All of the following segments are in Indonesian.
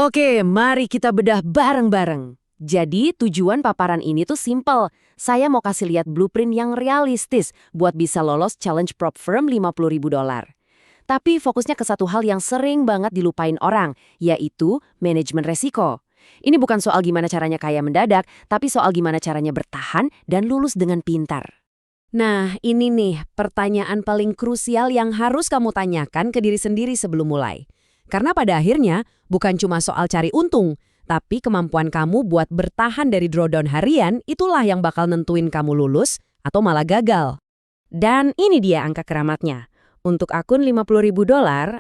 Oke, mari kita bedah bareng-bareng. Jadi tujuan paparan ini tuh simple. Saya mau kasih lihat blueprint yang realistis buat bisa lolos challenge prop firm $50.000. Tapi fokusnya ke satu hal yang sering banget dilupain orang, yaitu manajemen resiko. Ini bukan soal gimana caranya kaya mendadak, tapi soal gimana caranya bertahan dan lulus dengan pintar. Nah, ini nih pertanyaan paling krusial yang harus kamu tanyakan ke diri sendiri sebelum mulai. Karena pada akhirnya, bukan cuma soal cari untung, tapi kemampuan kamu buat bertahan dari drawdown harian itulah yang bakal nentuin kamu lulus atau malah gagal. Dan ini dia angka keramatnya. Untuk akun $50.000,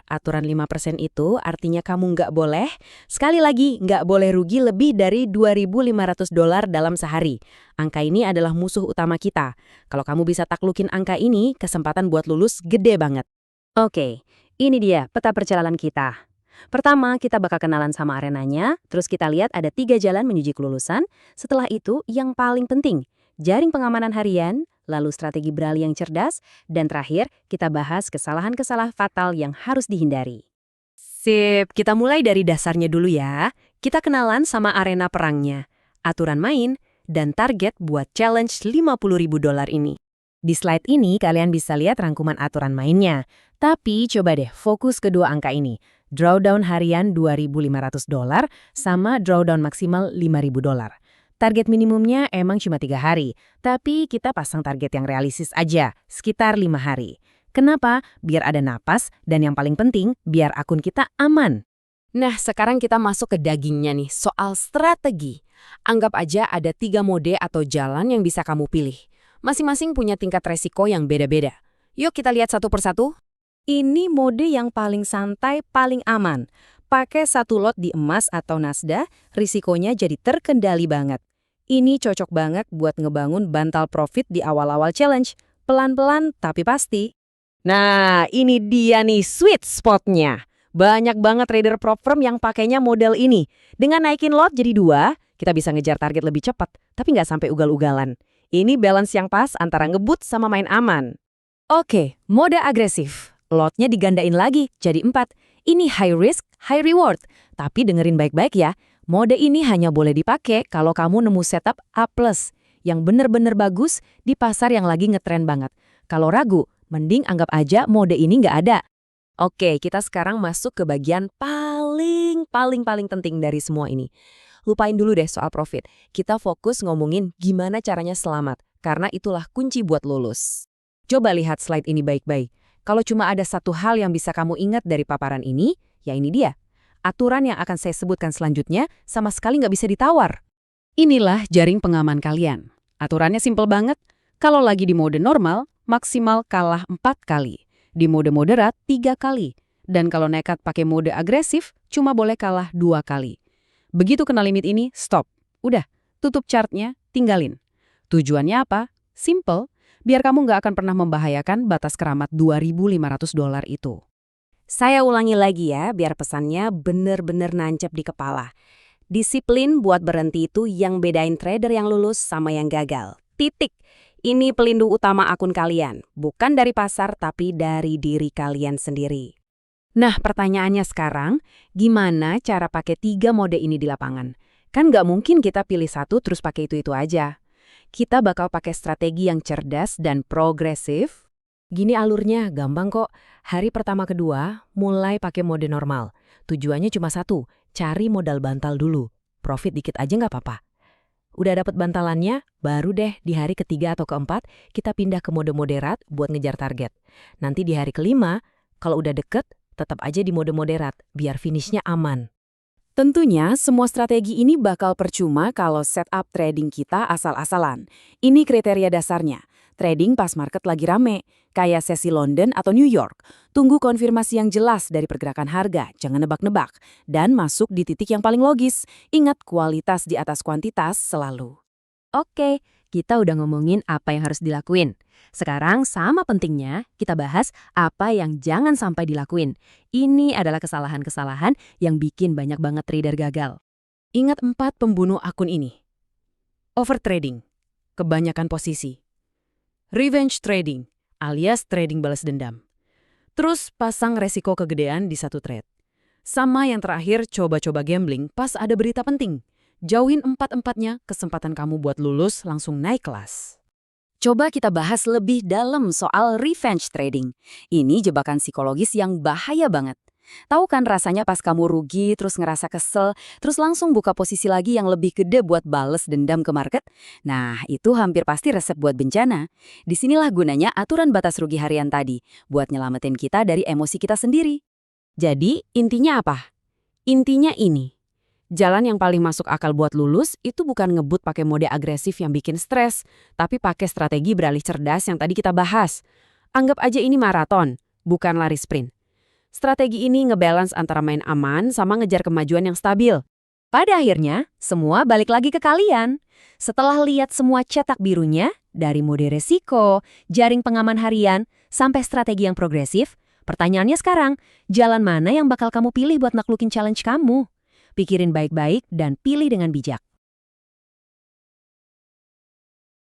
aturan 5% itu artinya kamu nggak boleh, sekali lagi nggak boleh rugi lebih dari $2.500 dalam sehari. Angka ini adalah musuh utama kita. Kalau kamu bisa taklukin angka ini, kesempatan buat lulus gede banget. Oke, ini dia peta perjalanan kita. Pertama, kita bakal kenalan sama arenanya, terus kita lihat ada 3 jalan menuju kelulusan. Setelah itu, yang paling penting, jaring pengamanan harian, lalu strategi beralih yang cerdas, dan terakhir, kita bahas kesalahan-kesalahan fatal yang harus dihindari. Sip, kita mulai dari dasarnya dulu ya. Kita kenalan sama arena perangnya, aturan main, dan target buat challenge $50.000 ini. Di slide ini kalian bisa lihat rangkuman aturan mainnya. Tapi coba deh fokus kedua angka ini. Drawdown harian $2.500 sama drawdown maksimal $5.000. Target minimumnya emang cuma 3 hari, tapi kita pasang target yang realistis aja, sekitar 5 hari. Kenapa? Biar ada napas, dan yang paling penting, biar akun kita aman. Nah, sekarang kita masuk ke dagingnya nih, soal strategi. Anggap aja ada 3 mode atau jalan yang bisa kamu pilih. Masing-masing punya tingkat resiko yang beda-beda. Yuk kita lihat satu persatu. Ini mode yang paling santai, paling aman. Pakai satu lot di emas atau Nasdaq, risikonya jadi terkendali banget. Ini cocok banget buat ngebangun bantal profit di awal-awal challenge. Pelan-pelan tapi pasti. Nah, ini dia nih sweet spotnya. Banyak banget trader prop firm yang pakainya model ini. Dengan naikin lot jadi 2, kita bisa ngejar target lebih cepat, tapi nggak sampai ugal-ugalan. Ini balance yang pas antara ngebut sama main aman. Oke, mode agresif. Lotnya digandain lagi, jadi 4. Ini high risk, high reward. Tapi dengerin baik-baik ya, mode ini hanya boleh dipakai kalau kamu nemu setup A+, yang bener-bener bagus di pasar yang lagi ngetren banget. Kalau ragu, mending anggap aja mode ini nggak ada. Oke, kita sekarang masuk ke bagian paling penting dari semua ini. Lupain dulu deh soal profit. Kita fokus ngomongin gimana caranya selamat, karena itulah kunci buat lulus. Coba lihat slide ini baik-baik. Kalau cuma ada satu hal yang bisa kamu ingat dari paparan ini, ya ini dia. Aturan yang akan saya sebutkan selanjutnya sama sekali nggak bisa ditawar. Inilah jaring pengaman kalian. Aturannya simpel banget. Kalau lagi di mode normal, maksimal kalah 4 kali. Di mode moderat, 3 kali. Dan kalau nekat pakai mode agresif, cuma boleh kalah 2 kali. Begitu kena limit ini, stop. Udah, tutup chartnya, tinggalin. Tujuannya apa? Simple, biar kamu nggak akan pernah membahayakan batas keramat $2.500 itu. Saya ulangi lagi ya, biar pesannya bener-bener nancep di kepala. Disiplin buat berhenti itu yang bedain trader yang lulus sama yang gagal. Titik. Ini pelindung utama akun kalian. Bukan dari pasar, tapi dari diri kalian sendiri. Nah, pertanyaannya sekarang, gimana cara pakai 3 mode ini di lapangan? Kan nggak mungkin kita pilih satu terus pakai itu-itu aja. Kita bakal pakai strategi yang cerdas dan progresif. Gini alurnya, gampang kok. Hari pertama kedua, mulai pakai mode normal. Tujuannya cuma satu, cari modal bantal dulu. Profit dikit aja nggak apa-apa. Udah dapat bantalannya, baru deh di hari ketiga atau keempat, kita pindah ke mode moderat buat ngejar target. Nanti di hari kelima, kalau udah deket, tetap aja di mode moderat, biar finishnya aman. Tentunya, semua strategi ini bakal percuma kalau setup trading kita asal-asalan. Ini kriteria dasarnya. Trading pas market lagi rame, kayak sesi London atau New York. Tunggu konfirmasi yang jelas dari pergerakan harga, jangan nebak-nebak. Dan masuk di titik yang paling logis. Ingat kualitas di atas kuantitas selalu. Oke, kita udah ngomongin apa yang harus dilakuin. Sekarang sama pentingnya kita bahas apa yang jangan sampai dilakuin. Ini adalah kesalahan-kesalahan yang bikin banyak banget trader gagal. Ingat 4 pembunuh akun ini. Overtrading, kebanyakan posisi. Revenge trading, alias trading balas dendam. Terus pasang resiko kegedean di satu trade. Sama yang terakhir, coba-coba gambling pas ada berita penting. Jauhin empat-empatnya, kesempatan kamu buat lulus langsung naik kelas. Coba kita bahas lebih dalam soal revenge trading. Ini jebakan psikologis yang bahaya banget. Tahu kan rasanya pas kamu rugi, terus ngerasa kesel, terus langsung buka posisi lagi yang lebih gede buat bales dendam ke market? Nah, itu hampir pasti resep buat bencana. Disinilah gunanya aturan batas rugi harian tadi, buat nyelamatin kita dari emosi kita sendiri. Jadi, intinya apa? Intinya ini. Jalan yang paling masuk akal buat lulus itu bukan ngebut pakai mode agresif yang bikin stres, tapi pakai strategi beralih cerdas yang tadi kita bahas. Anggap aja ini maraton, bukan lari sprint. Strategi ini ngebalance antara main aman sama ngejar kemajuan yang stabil. Pada akhirnya, semua balik lagi ke kalian. Setelah lihat semua cetak birunya, dari mode resiko, jaring pengaman harian, sampai strategi yang progresif, pertanyaannya sekarang, jalan mana yang bakal kamu pilih buat naklukin challenge kamu? Pikirin baik-baik dan pilih dengan bijak.